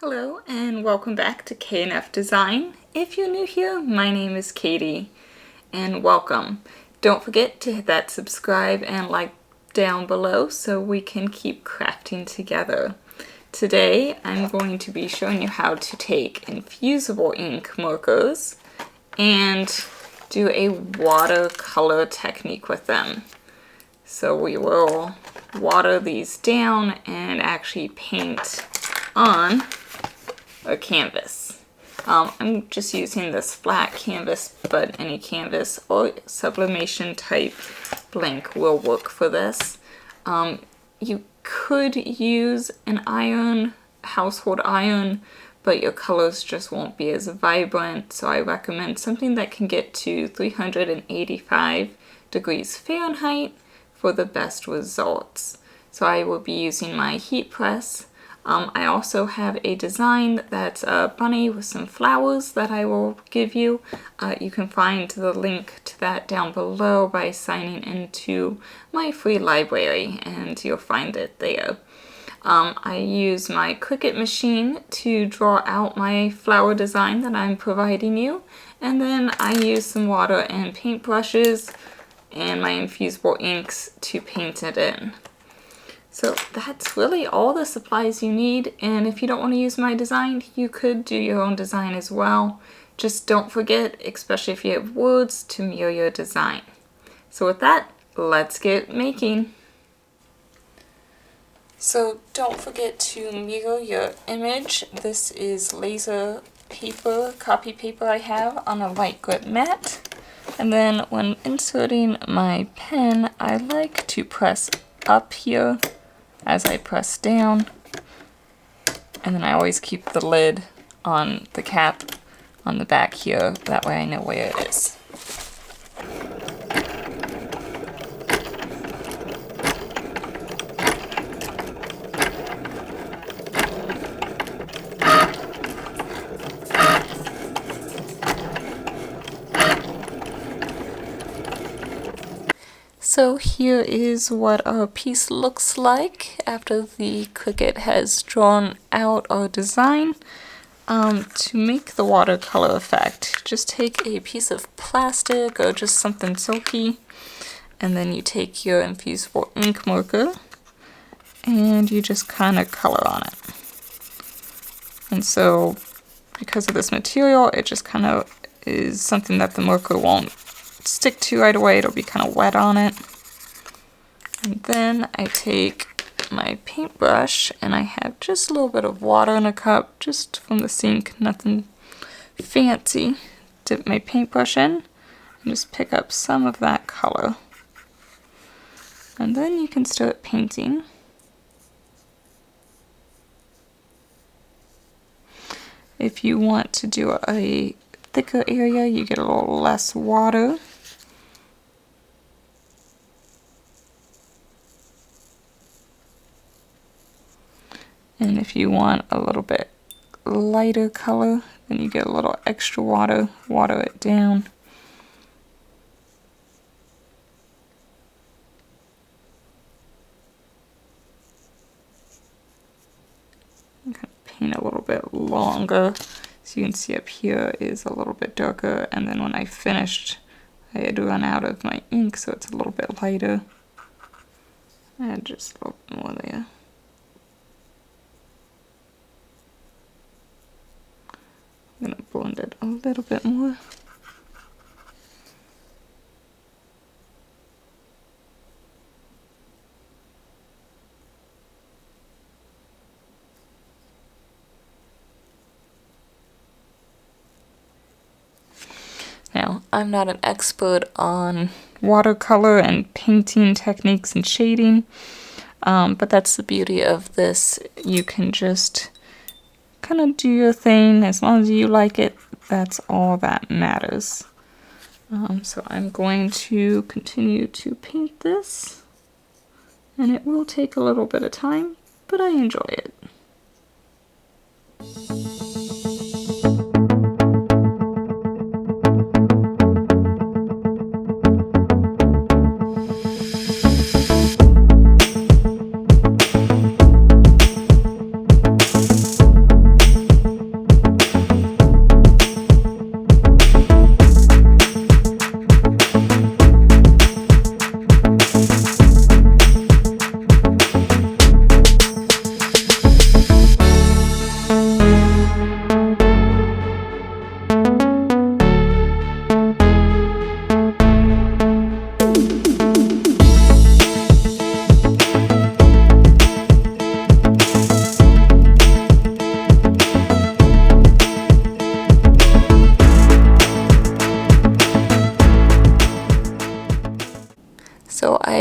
Hello and welcome back to K&F Design. If you're new here, my name is Katie and welcome. Don't forget to hit that subscribe and like down below so we can keep crafting together. Today I'm going to be showing you how to take infusible ink markers and do a watercolor technique with them. So we will water these down and actually paint on a canvas. I'm just using this flat canvas, but any canvas or sublimation type blank will work for this. You could use an iron, household iron, but your colors just won't be as vibrant, so I recommend something that can get to 385 degrees Fahrenheit for the best results. So I will be using my heat press. I also have a design that's a bunny with some flowers that I will give you. You can find the link to that down below by signing into my free library and you'll find it there. I use my Cricut machine to draw out my flower design that I'm providing you, and then I use some water and paint brushes and my infusible inks to paint it in. So that's really all the supplies you need, and if you don't want to use my design, you could do your own design as well. Just don't forget, especially if you have words, to mirror your design. So with that, let's get making. So don't forget to mirror your image. This is laser paper, copy paper I have on a light grip mat. And then when inserting my pen, I like to press up here as I press down, and then I always keep the lid on the cap on the back here, that way I know where it is. So here is what our piece looks like after the Cricut has drawn out our design. To make the watercolor effect, just take a piece of plastic or just something silky, and then you take your infusible ink marker and you just kind of color on it. And so because of this material, it just kind of is something that the marker won't stick to right away. It'll be kind of wet on it. And then I take my paintbrush and I have just a little bit of water in a cup, just from the sink, nothing fancy. Dip my paintbrush in and just pick up some of that color. And then you can start painting. If you want to do a thicker area, you get a little less water. And if you want a little bit lighter color, then you get a little extra water, water it down. I'm going to paint a little bit longer. So you can see up here is a little bit darker, and then when I finished, I had run out of my ink, so it's a little bit lighter. And just a little bit more there. I'm going to blend it a little bit more. Now, I'm not an expert on watercolor and painting techniques and shading, but that's the beauty of this. You can just kind of do your thing. As long as you like it, that's all that matters. So I'm going to continue to paint this, and it will take a little bit of time, but I enjoy it.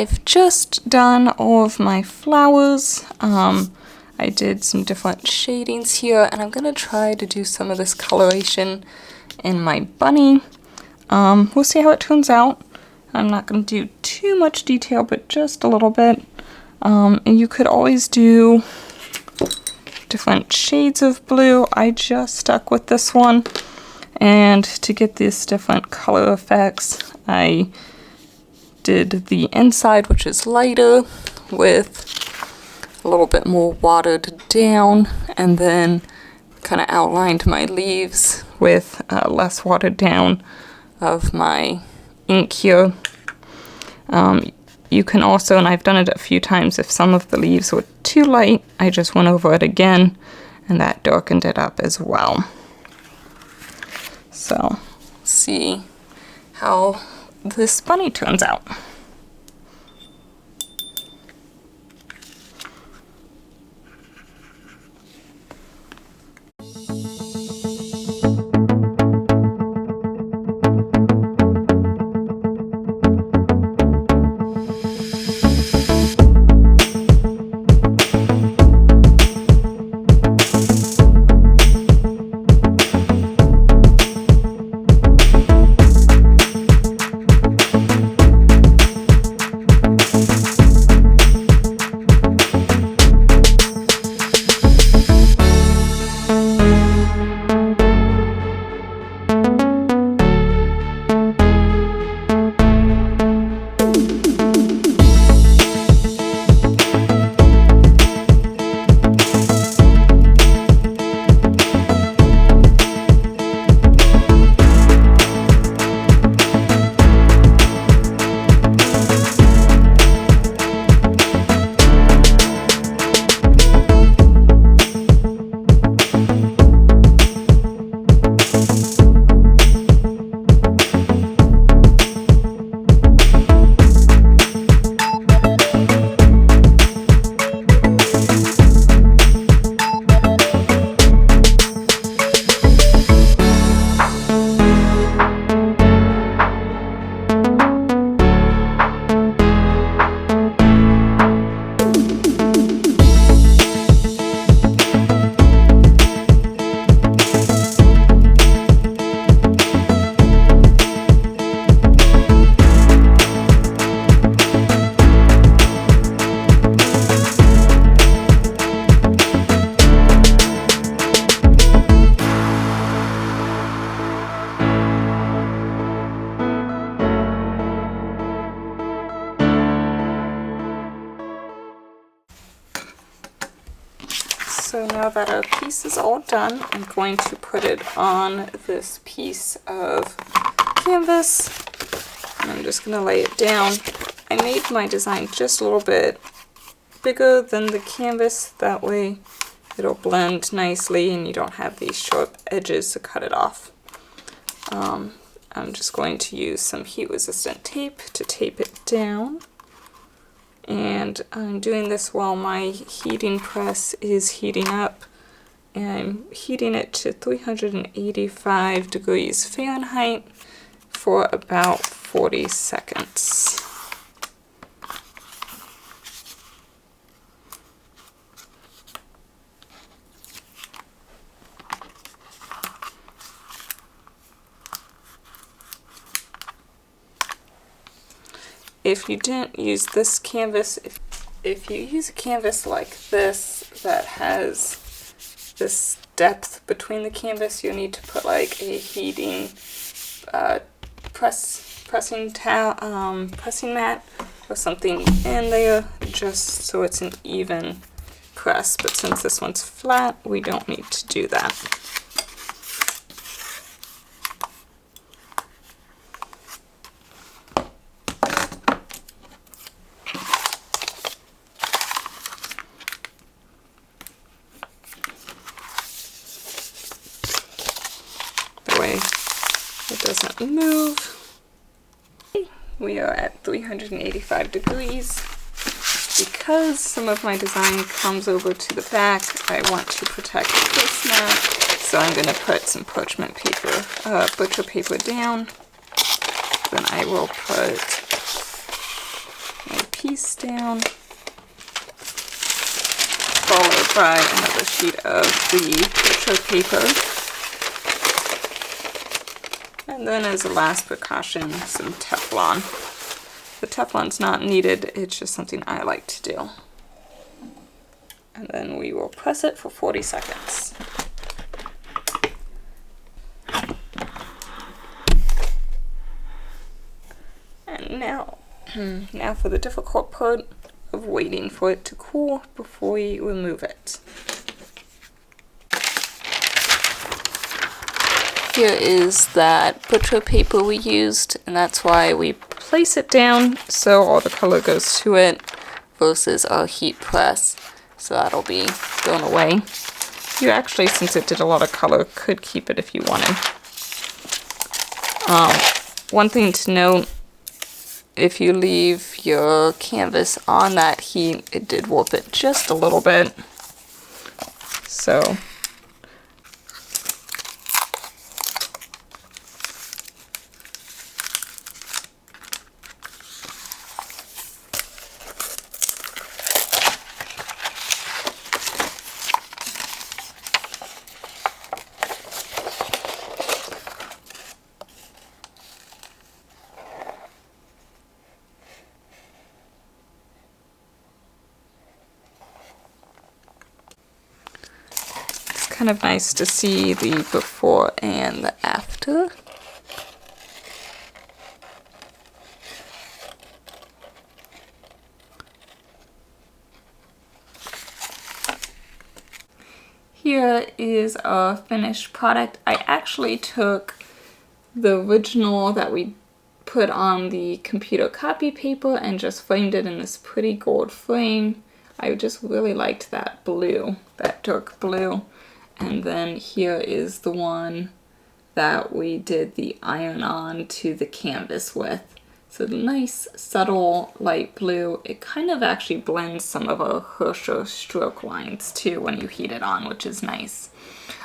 I've just done all of my flowers. I did some different shadings here, and I'm gonna try to do some of this coloration in my bunny. We'll see how it turns out. I'm not gonna do too much detail, but just a little bit. And you could always do different shades of blue. I just stuck with this one, and to get these different color effects, I did the inside, which is lighter, with a little bit more watered down, and then kind of outlined my leaves with less watered down of my ink here. You can also, and I've done it a few times, if some of the leaves were too light, I just went over it again, and that darkened it up as well. So, see how this bunny turns out. So now that our piece is all done, I'm going to put it on this piece of canvas. And I'm just going to lay it down. I made my design just a little bit bigger than the canvas. That way it'll blend nicely and you don't have these sharp edges to cut it off. I'm just going to use some heat-resistant tape to tape it down. And I'm doing this while my heating press is heating up. And I'm heating it to 385 degrees Fahrenheit for about 40 seconds. If you didn't use this canvas, if you use a canvas like this that has this depth between the canvas, you'll need to put like a heating pressing mat or something in there just so it's an even press. But since this one's flat, we don't need to do that. It doesn't move. We are at 385 degrees. Because some of my design comes over to the back, I want to protect this mat, so I'm going to put some parchment paper, butcher paper down. Then I will put my piece down, followed by another sheet of the butcher paper. And then as a last precaution, some Teflon. The Teflon's not needed, it's just something I like to do. And then we will press it for 40 seconds. And now for the difficult part of waiting for it to cool before we remove it. Here is that butcher paper we used, and that's why we place it down so all the color goes to it versus our heat press. So that'll be thrown away. You actually, since it did a lot of color, could keep it if you wanted. One thing to note, if you leave your canvas on that heat, it did warp it just a little bit. So kind of nice to see the before and the after. Here is our finished product. I actually took the original that we put on the computer copy paper and just framed it in this pretty gold frame. I just really liked that blue, that dark blue. And then here is the one that we did the iron on to the canvas with. So the nice, subtle, light blue. It kind of actually blends some of our harsher stroke lines too when you heat it on, which is nice.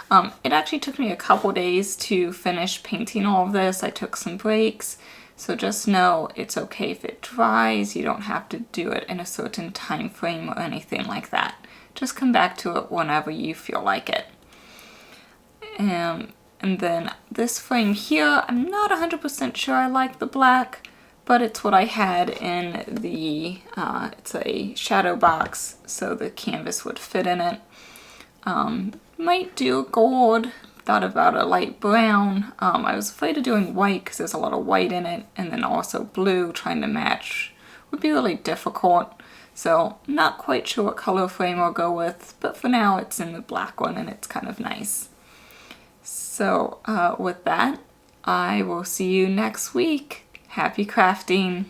It actually took me a couple days to finish painting all of this. I took some breaks. So just know it's okay if it dries. You don't have to do it in a certain time frame or anything like that. Just come back to it whenever you feel like it. And then this frame here, I'm not 100% sure I like the black, but it's what I had in the, it's a shadow box, so the canvas would fit in it. Might do gold, thought about a light brown. I was afraid of doing white because there's a lot of white in it, and then also blue, trying to match would be really difficult. So not quite sure what color frame I'll go with, but for now it's in the black one and it's kind of nice. So with that, I will see you next week. Happy crafting!